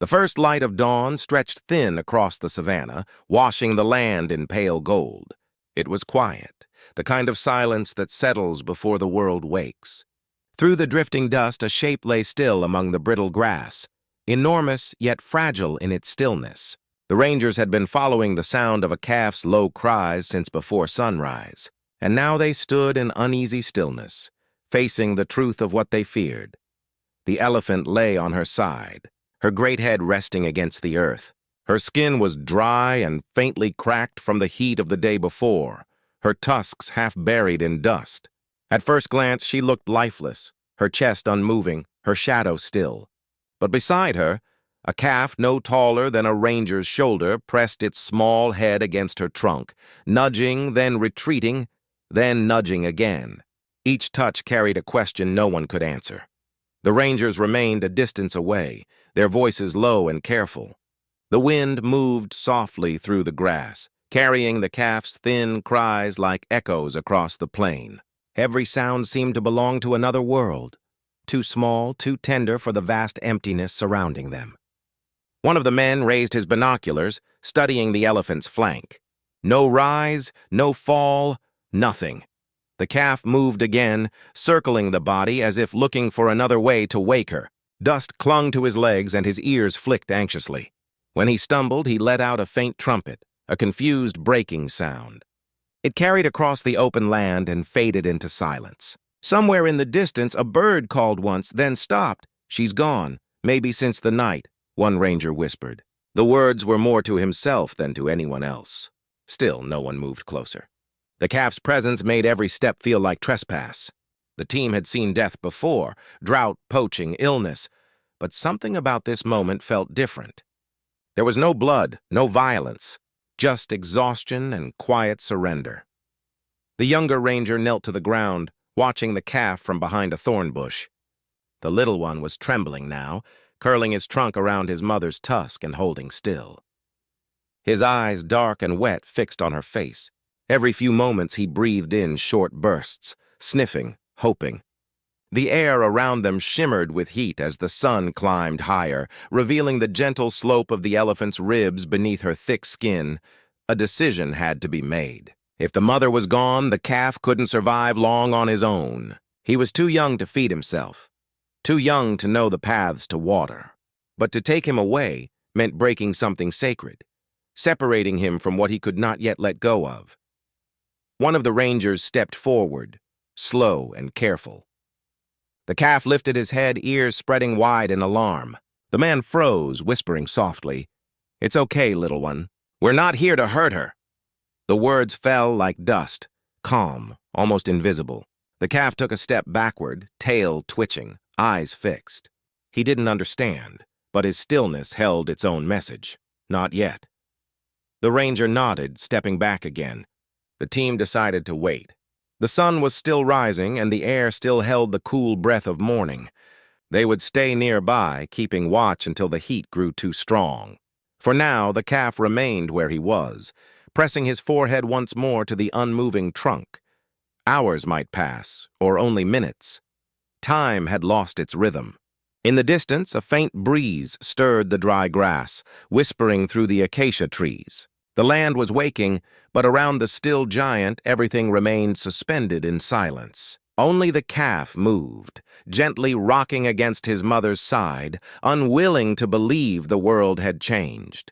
The first light of dawn stretched thin across the savannah, washing the land in pale gold. It was quiet, the kind of silence that settles before the world wakes. Through the drifting dust, a shape lay still among the brittle grass, enormous yet fragile in its stillness. The rangers had been following the sound of a calf's low cries since before sunrise, and now they stood in uneasy stillness, facing the truth of what they feared. The elephant lay on her side, her great head resting against the earth. Her skin was dry and faintly cracked from the heat of the day before, her tusks half buried in dust. At first glance, she looked lifeless, her chest unmoving, her shadow still. But beside her, a calf no taller than a ranger's shoulder pressed its small head against her trunk, nudging, then retreating, then nudging again. Each touch carried a question no one could answer. The rangers remained a distance away, their voices low and careful. The wind moved softly through the grass, carrying the calf's thin cries like echoes across the plain. Every sound seemed to belong to another world, too small, too tender for the vast emptiness surrounding them. One of the men raised his binoculars, studying the elephant's flank. No rise, no fall, nothing. The calf moved again, circling the body as if looking for another way to wake her. Dust clung to his legs and his ears flicked anxiously. When he stumbled, he let out a faint trumpet, a confused breaking sound. It carried across the open land and faded into silence. Somewhere in the distance, a bird called once, then stopped. "She's gone, maybe since the night," one ranger whispered. The words were more to himself than to anyone else. Still, no one moved closer. The calf's presence made every step feel like trespass. The team had seen death before, drought, poaching, illness, but something about this moment felt different. There was no blood, no violence, just exhaustion and quiet surrender. The younger ranger knelt to the ground, watching the calf from behind a thorn bush. The little one was trembling now, curling his trunk around his mother's tusk and holding still. His eyes, dark and wet, fixed on her face. Every few moments he breathed in short bursts, sniffing, hoping. The air around them shimmered with heat as the sun climbed higher, revealing the gentle slope of the elephant's ribs beneath her thick skin. A decision had to be made. If the mother was gone, the calf couldn't survive long on his own. He was too young to feed himself, too young to know the paths to water. But to take him away meant breaking something sacred, separating him from what he could not yet let go of. One of the rangers stepped forward, slow and careful. The calf lifted his head, ears spreading wide in alarm. The man froze, whispering softly, "It's okay, little one. We're not here to hurt her." The words fell like dust, calm, almost invisible. The calf took a step backward, tail twitching, eyes fixed. He didn't understand, but his stillness held its own message. Not yet. The ranger nodded, stepping back again. The team decided to wait. The sun was still rising, and the air still held the cool breath of morning. They would stay nearby, keeping watch until the heat grew too strong. For now, the calf remained where he was, pressing his forehead once more to the unmoving trunk. Hours might pass, or only minutes. Time had lost its rhythm. In the distance, a faint breeze stirred the dry grass, whispering through the acacia trees. The land was waking, but around the still giant, everything remained suspended in silence. Only the calf moved, gently rocking against his mother's side, unwilling to believe the world had changed.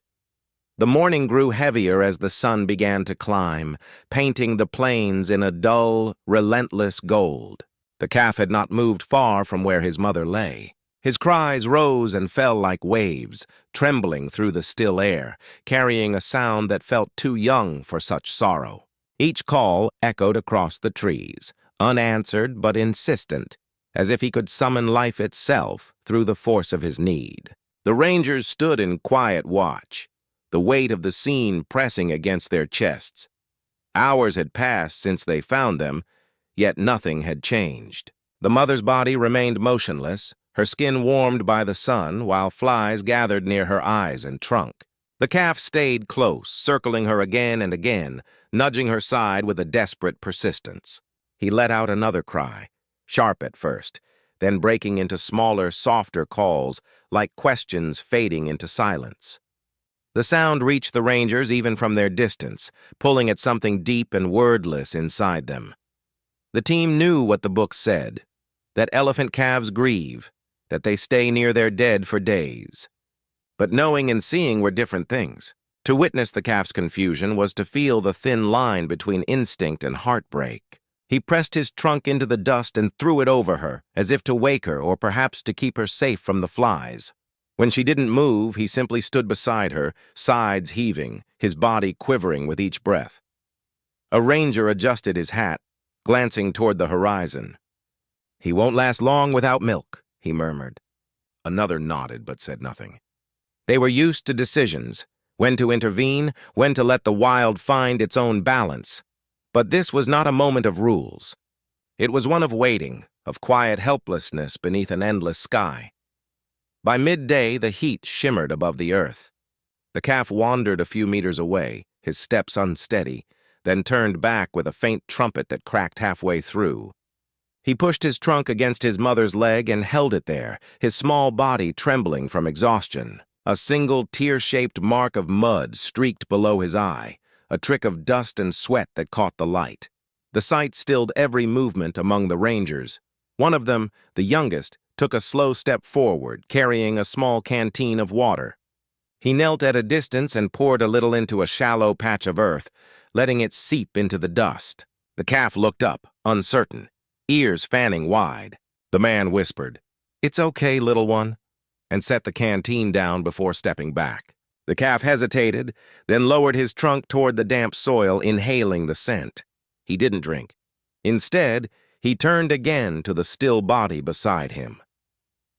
The morning grew heavier as the sun began to climb, painting the plains in a dull, relentless gold. The calf had not moved far from where his mother lay. His cries rose and fell like waves, trembling through the still air, carrying a sound that felt too young for such sorrow. Each call echoed across the trees, unanswered but insistent, as if he could summon life itself through the force of his need. The rangers stood in quiet watch, the weight of the scene pressing against their chests. Hours had passed since they found them, yet nothing had changed. The mother's body remained motionless, her skin warmed by the sun, while flies gathered near her eyes and trunk. The calf stayed close, circling her again and again, nudging her side with a desperate persistence. He let out another cry, sharp at first, then breaking into smaller, softer calls, like questions fading into silence. The sound reached the rangers even from their distance, pulling at something deep and wordless inside them. The team knew what the book said, that elephant calves grieve, that they stay near their dead for days. But knowing and seeing were different things. To witness the calf's confusion was to feel the thin line between instinct and heartbreak. He pressed his trunk into the dust and threw it over her, as if to wake her or perhaps to keep her safe from the flies. When she didn't move, he simply stood beside her, sides heaving, his body quivering with each breath. A ranger adjusted his hat, glancing toward the horizon. "He won't last long without milk," he murmured. Another nodded but said nothing. They were used to decisions, when to intervene, when to let the wild find its own balance. But this was not a moment of rules. It was one of waiting, of quiet helplessness beneath an endless sky. By midday, the heat shimmered above the earth. The calf wandered a few meters away, his steps unsteady, then turned back with a faint trumpet that cracked halfway through. He pushed his trunk against his mother's leg and held it there, his small body trembling from exhaustion. A single tear-shaped mark of mud streaked below his eye, a trick of dust and sweat that caught the light. The sight stilled every movement among the rangers. One of them, the youngest, took a slow step forward, carrying a small canteen of water. He knelt at a distance and poured a little into a shallow patch of earth, letting it seep into the dust. The calf looked up, uncertain, ears fanning wide. The man whispered, "It's okay, little one," and set the canteen down before stepping back. The calf hesitated, then lowered his trunk toward the damp soil, inhaling the scent. He didn't drink. Instead, he turned again to the still body beside him.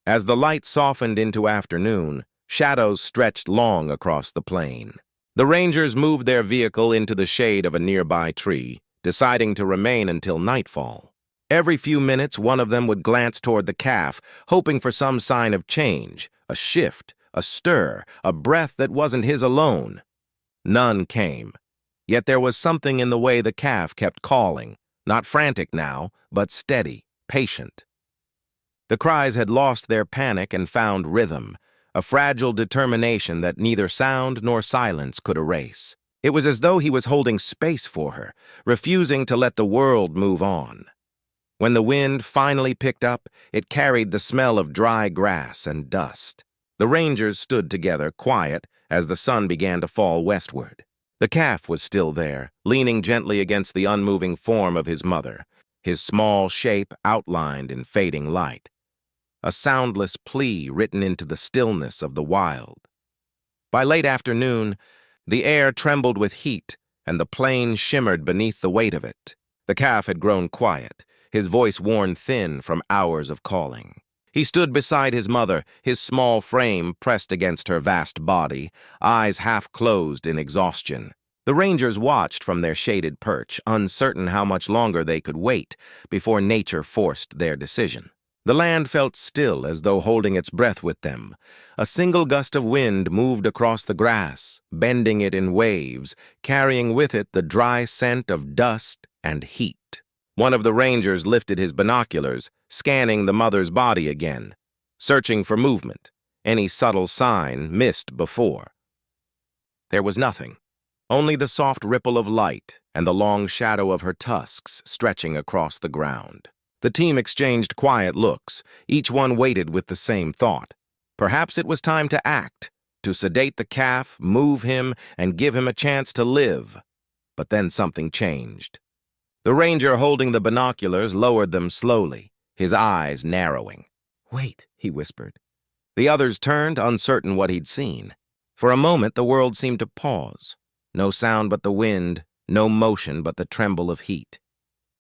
As the light softened into afternoon, shadows stretched long across the plain. The rangers moved their vehicle into the shade of a nearby tree, deciding to remain until nightfall. Every few minutes, one of them would glance toward the calf, hoping for some sign of change, a shift, a stir, a breath that wasn't his alone. None came. Yet there was something in the way the calf kept calling, not frantic now, but steady, patient. The cries had lost their panic and found rhythm, a fragile determination that neither sound nor silence could erase. It was as though he was holding space for her, refusing to let the world move on. When the wind finally picked up, it carried the smell of dry grass and dust. The rangers stood together, quiet, as the sun began to fall westward. The calf was still there, leaning gently against the unmoving form of his mother, his small shape outlined in fading light. A soundless plea written into the stillness of the wild. By late afternoon, the air trembled with heat, and the plain shimmered beneath the weight of it. The calf had grown quiet, his voice worn thin from hours of calling. He stood beside his mother, his small frame pressed against her vast body, eyes half closed in exhaustion. The rangers watched from their shaded perch, uncertain how much longer they could wait before nature forced their decision. The land felt still, as though holding its breath with them. A single gust of wind moved across the grass, bending it in waves, carrying with it the dry scent of dust and heat. One of the rangers lifted his binoculars, scanning the mother's body again, searching for movement, any subtle sign missed before. There was nothing, only the soft ripple of light and the long shadow of her tusks stretching across the ground. The team exchanged quiet looks, each one waited with the same thought. Perhaps it was time to act, to sedate the calf, move him, and give him a chance to live. But then something changed. The ranger holding the binoculars lowered them slowly, his eyes narrowing. "Wait," he whispered. The others turned, uncertain what he'd seen. For a moment, the world seemed to pause. No sound but the wind, no motion but the tremble of heat.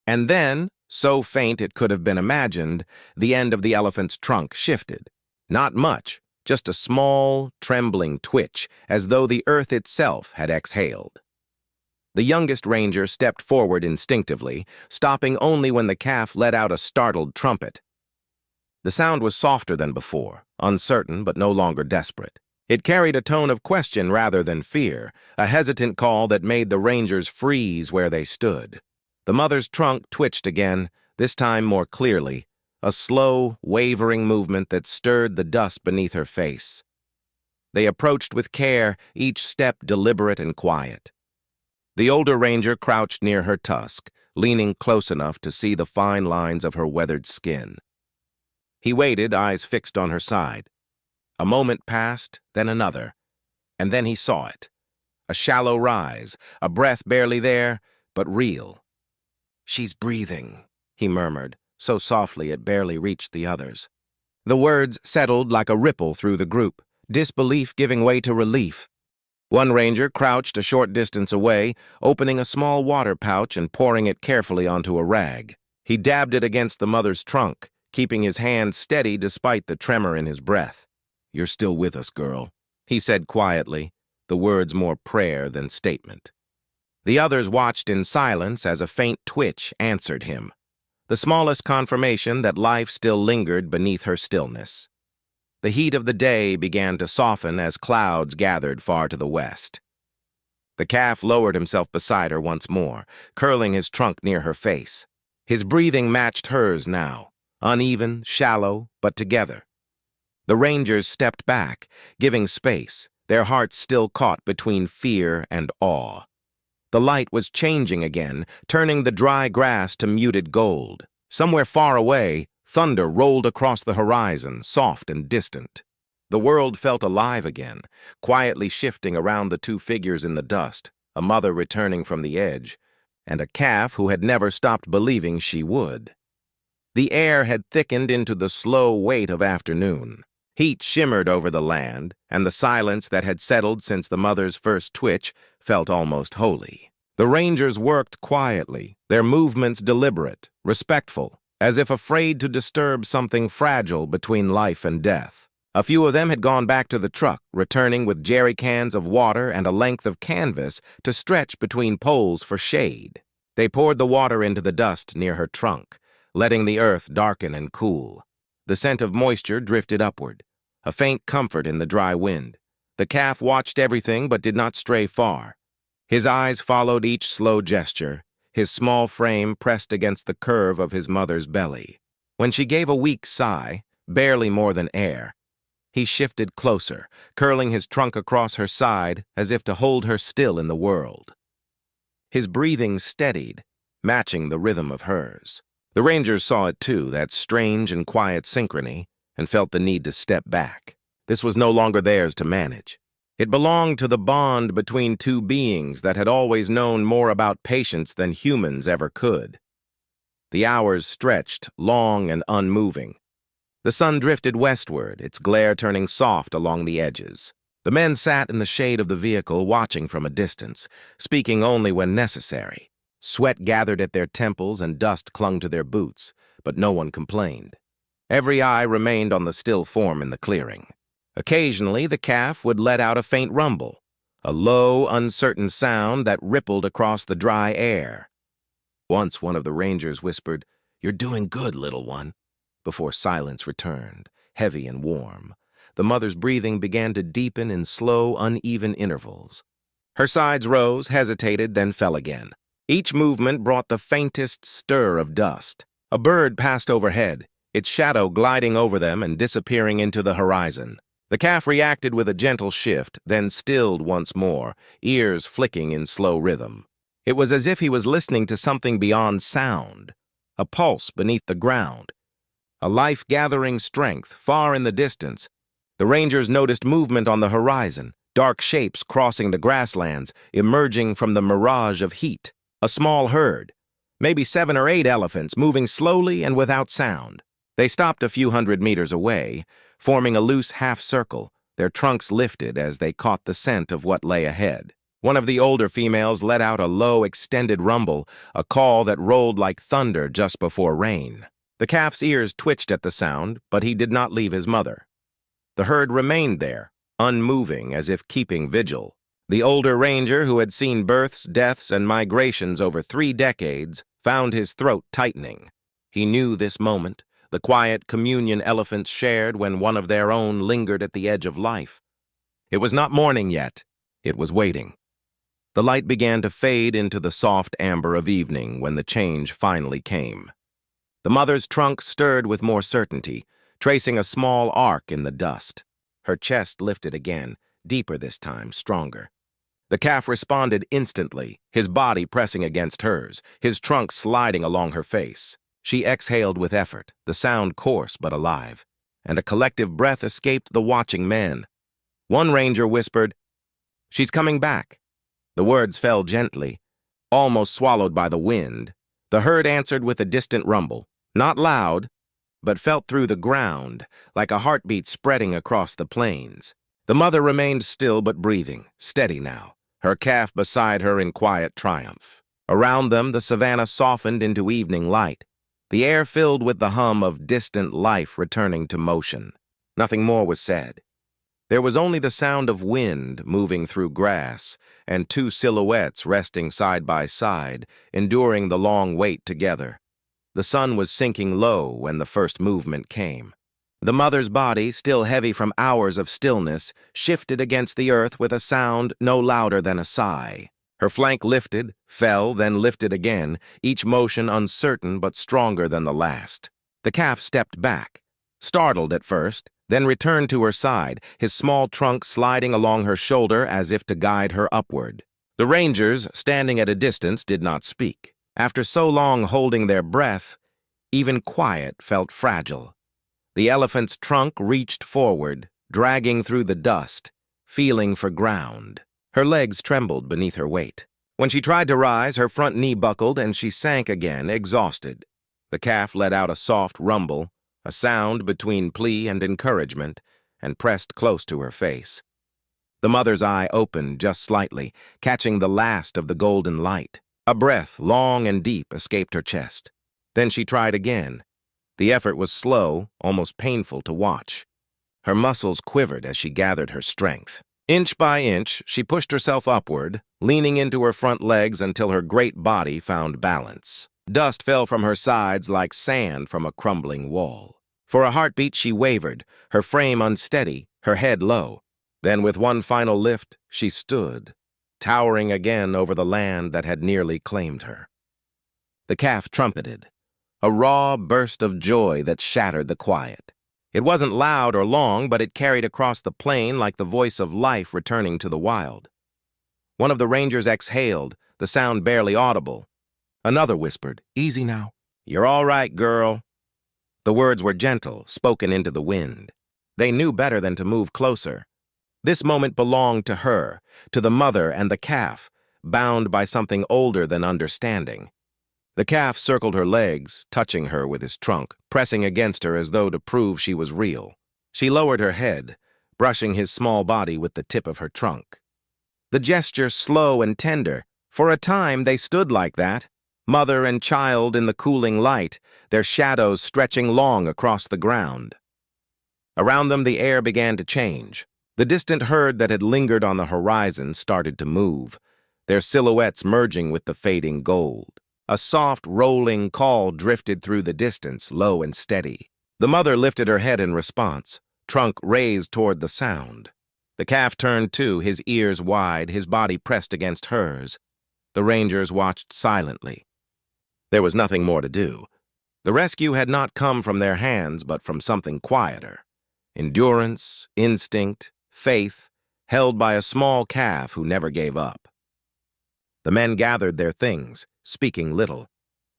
And then, so faint it could have been imagined, the end of the elephant's trunk shifted. Not much, just a small, trembling twitch, as though the earth itself had exhaled. The youngest ranger stepped forward instinctively, stopping only when the calf let out a startled trumpet. The sound was softer than before, uncertain but no longer desperate. It carried a tone of question rather than fear, a hesitant call that made the rangers freeze where they stood. The mother's trunk twitched again, this time more clearly, a slow, wavering movement that stirred the dust beneath her face. They approached with care, each step deliberate and quiet. The older ranger crouched near her tusk, leaning close enough to see the fine lines of her weathered skin. He waited, eyes fixed on her side. A moment passed, then another, and then he saw it. A shallow rise, a breath barely there, but real. "She's breathing," he murmured, so softly it barely reached the others. The words settled like a ripple through the group, disbelief giving way to relief. One ranger crouched a short distance away, opening a small water pouch and pouring it carefully onto a rag. He dabbed it against the mother's trunk, keeping his hand steady despite the tremor in his breath. "You're still with us, girl," he said quietly, the words more prayer than statement. The others watched in silence as a faint twitch answered him, the smallest confirmation that life still lingered beneath her stillness. The heat of the day began to soften as clouds gathered far to the west. The calf lowered himself beside her once more, curling his trunk near her face. His breathing matched hers now, uneven, shallow, but together. The rangers stepped back, giving space, their hearts still caught between fear and awe. The light was changing again, turning the dry grass to muted gold. Somewhere far away, thunder rolled across the horizon, soft and distant. The world felt alive again, quietly shifting around the two figures in the dust, a mother returning from the edge, and a calf who had never stopped believing she would. The air had thickened into the slow weight of afternoon. Heat shimmered over the land, and the silence that had settled since the mother's first twitch felt almost holy. The rangers worked quietly, their movements deliberate, respectful, as if afraid to disturb something fragile between life and death. A few of them had gone back to the truck, returning with jerry cans of water and a length of canvas to stretch between poles for shade. They poured the water into the dust near her trunk, letting the earth darken and cool. The scent of moisture drifted upward, a faint comfort in the dry wind. The calf watched everything but did not stray far. His eyes followed each slow gesture, his small frame pressed against the curve of his mother's belly. When she gave a weak sigh, barely more than air, he shifted closer, curling his trunk across her side as if to hold her still in the world. His breathing steadied, matching the rhythm of hers. The rangers saw it too, that strange and quiet synchrony, and felt the need to step back. This was no longer theirs to manage. It belonged to the bond between two beings that had always known more about patience than humans ever could. The hours stretched, long and unmoving. The sun drifted westward, its glare turning soft along the edges. The men sat in the shade of the vehicle, watching from a distance, speaking only when necessary. Sweat gathered at their temples and dust clung to their boots, but no one complained. Every eye remained on the still form in the clearing. Occasionally, the calf would let out a faint rumble, a low, uncertain sound that rippled across the dry air. Once one of the rangers whispered, "You're doing good, little one," before silence returned, heavy and warm. The mother's breathing began to deepen in slow, uneven intervals. Her sides rose, hesitated, then fell again. Each movement brought the faintest stir of dust. A bird passed overhead, its shadow gliding over them and disappearing into the horizon. The calf reacted with a gentle shift, then stilled once more, ears flicking in slow rhythm. It was as if he was listening to something beyond sound, a pulse beneath the ground, a life-gathering strength far in the distance. The rangers noticed movement on the horizon, dark shapes crossing the grasslands, emerging from the mirage of heat. A small herd, maybe 7 or 8 elephants, moving slowly and without sound. They stopped a few hundred meters away, forming a loose half-circle, their trunks lifted as they caught the scent of what lay ahead. One of the older females let out a low, extended rumble, a call that rolled like thunder just before rain. The calf's ears twitched at the sound, but he did not leave his mother. The herd remained there, unmoving as if keeping vigil. The older ranger, who had seen births, deaths, and migrations over 3 decades, found his throat tightening. He knew this moment, the quiet communion elephants shared when one of their own lingered at the edge of life. It was not morning yet. It was waiting. The light began to fade into the soft amber of evening when the change finally came. The mother's trunk stirred with more certainty, tracing a small arc in the dust. Her chest lifted again, deeper this time, stronger. The calf responded instantly, his body pressing against hers, his trunk sliding along her face. She exhaled with effort, the sound coarse but alive, and a collective breath escaped the watching men. One ranger whispered, "She's coming back." The words fell gently, almost swallowed by the wind. The herd answered with a distant rumble, not loud, but felt through the ground, like a heartbeat spreading across the plains. The mother remained still but breathing, steady now, her calf beside her in quiet triumph. Around them, the savanna softened into evening light, the air filled with the hum of distant life returning to motion. Nothing more was said. There was only the sound of wind moving through grass, and two silhouettes resting side by side, enduring the long wait together. The sun was sinking low when the first movement came. The mother's body, still heavy from hours of stillness, shifted against the earth with a sound no louder than a sigh. Her flank lifted, fell, then lifted again, each motion uncertain but stronger than the last. The calf stepped back, startled at first, then returned to her side, his small trunk sliding along her shoulder as if to guide her upward. The rangers, standing at a distance, did not speak. After so long holding their breath, even quiet felt fragile. The elephant's trunk reached forward, dragging through the dust, feeling for ground. Her legs trembled beneath her weight. When she tried to rise, her front knee buckled and she sank again, exhausted. The calf let out a soft rumble, a sound between plea and encouragement, and pressed close to her face. The mother's eye opened just slightly, catching the last of the golden light. A breath, long and deep, escaped her chest. Then she tried again. The effort was slow, almost painful to watch. Her muscles quivered as she gathered her strength. Inch by inch, she pushed herself upward, leaning into her front legs until her great body found balance. Dust fell from her sides like sand from a crumbling wall. For a heartbeat, she wavered, her frame unsteady, her head low. Then with one final lift, she stood, towering again over the land that had nearly claimed her. The calf trumpeted, a raw burst of joy that shattered the quiet. It wasn't loud or long, but it carried across the plain like the voice of life returning to the wild. One of the rangers exhaled, the sound barely audible. Another whispered, "Easy now. You're all right, girl." The words were gentle, spoken into the wind. They knew better than to move closer. This moment belonged to her, to the mother and the calf, bound by something older than understanding. The calf circled her legs, touching her with his trunk, pressing against her as though to prove she was real. She lowered her head, brushing his small body with the tip of her trunk. The gesture slow and tender. For a time they stood like that, mother and child in the cooling light, their shadows stretching long across the ground. Around them the air began to change. The distant herd that had lingered on the horizon started to move, their silhouettes merging with the fading gold. A soft, rolling call drifted through the distance, low and steady. The mother lifted her head in response, trunk raised toward the sound. The calf turned too, his ears wide, his body pressed against hers. The rangers watched silently. There was nothing more to do. The rescue had not come from their hands, but from something quieter. Endurance, instinct, faith, held by a small calf who never gave up. The men gathered their things, speaking little.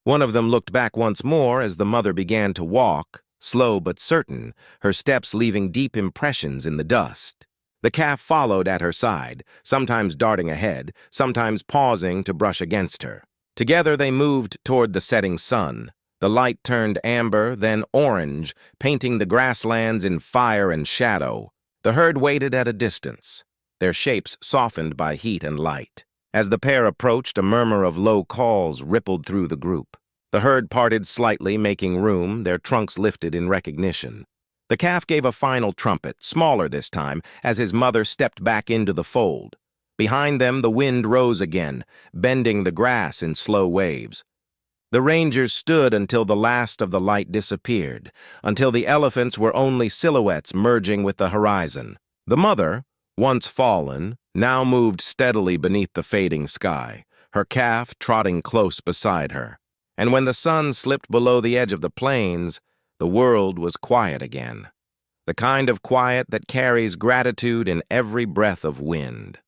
One of them looked back once more as the mother began to walk, slow but certain, her steps leaving deep impressions in the dust. The calf followed at her side, sometimes darting ahead, sometimes pausing to brush against her. Together they moved toward the setting sun. The light turned amber, then orange, painting the grasslands in fire and shadow. The herd waited at a distance, their shapes softened by heat and light. As the pair approached, a murmur of low calls rippled through the group. The herd parted slightly, making room, their trunks lifted in recognition. The calf gave a final trumpet, smaller this time, as his mother stepped back into the fold. Behind them, the wind rose again, bending the grass in slow waves. The rangers stood until the last of the light disappeared, until the elephants were only silhouettes merging with the horizon. The mother, once fallen, now moved steadily beneath the fading sky, her calf trotting close beside her. And when the sun slipped below the edge of the plains, the world was quiet again. The kind of quiet that carries gratitude in every breath of wind.